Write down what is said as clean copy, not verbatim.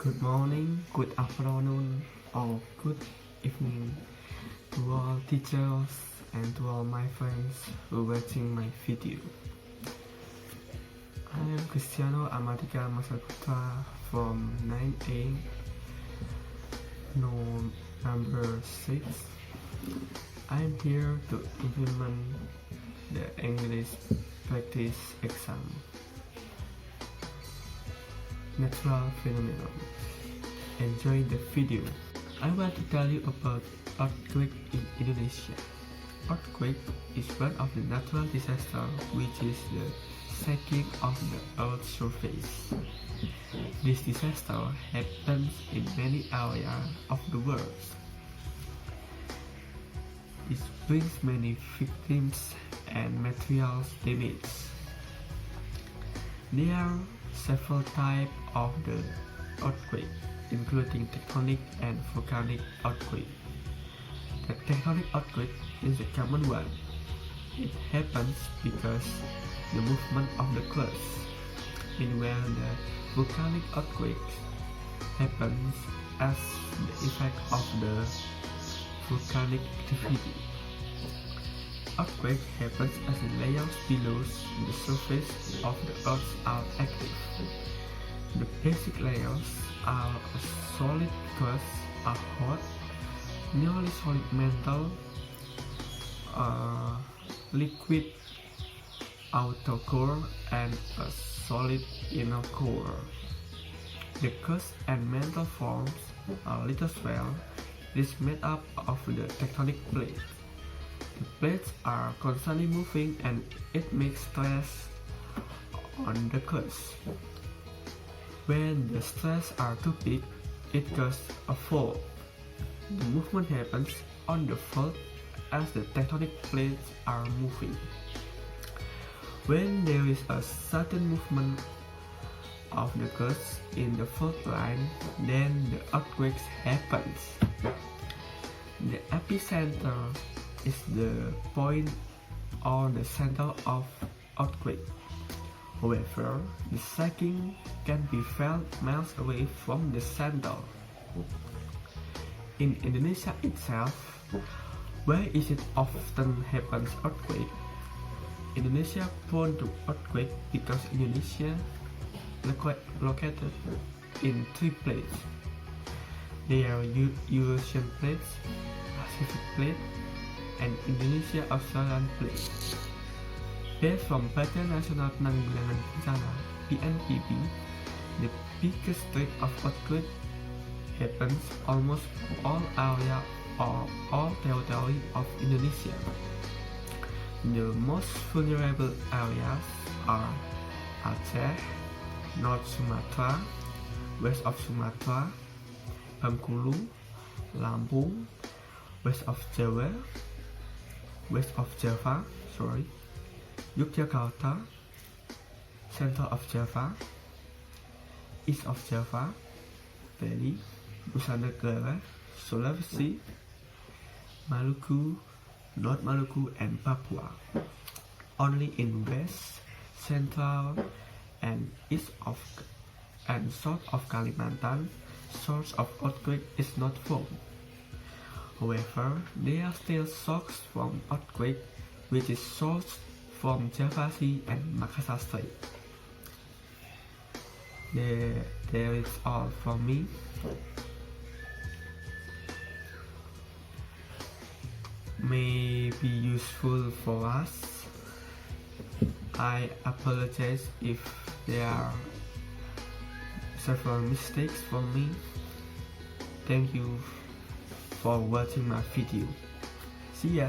Good morning, good afternoon, or good evening to all teachers and to all my friends who are watching my video. I am Cristiano Amadika Masaputra from 9A, no number 6. I am here to implement the English practice exam. Natural phenomenon. Enjoy the video. I want to tell you about earthquake in Indonesia. Earthquake is one of the natural disasters which is the shaking of the earth's surface. This disaster happens in many areas of the world. It brings many victims and material damage. There are several types of the earthquake, including tectonic and volcanic earthquake. The tectonic earthquake is a common one. It happens because the movement of the crust. Meanwhile, the volcanic earthquake happens as the effect of the volcanic activity. Earthquake happens as the layers below the surface of the earth are active. The basic layers are a solid crust, a hot, nearly solid mantle, a liquid outer core, and a solid inner core. The crust and mantle forms a little swell. It is made up of the tectonic plates. The plates are constantly moving and it makes stress on the crust. When the stress are too big, it causes a fault. The movement happens on the fault as the tectonic plates are moving. When there is a sudden movement of the crust in the fault line, then the earthquake happens. The epicenter is the point or the center of earthquake. However, the shaking can be felt miles away from the center. In Indonesia itself, where is it often happens earthquake? Indonesia prone to earthquake because Indonesia located in three plates. They are Eurasian plates, Pacific plate, and Indonesia Australian plate. Based from Badan Nasional Penanggulangan Bencana (BNPB), the biggest threat of earthquake happens almost all area or all territory of Indonesia. The most vulnerable areas are Aceh, North Sumatra, west of Sumatra, Bengkulu, Lampung, west of Java, Yogyakarta, center of Java, east of Java, Bali, Nusa Tenggara, Sulawesi, Maluku, North Maluku, and Papua. Only in west, central, and east of and south of Kalimantan, source of earthquake is not formed. However, there are still shocks from earthquake, which is sourced from Java Sea and Makassar Strait. There is all from me. May be useful for us. I apologize if there are several mistakes from me. Thank you for watching my video. See ya!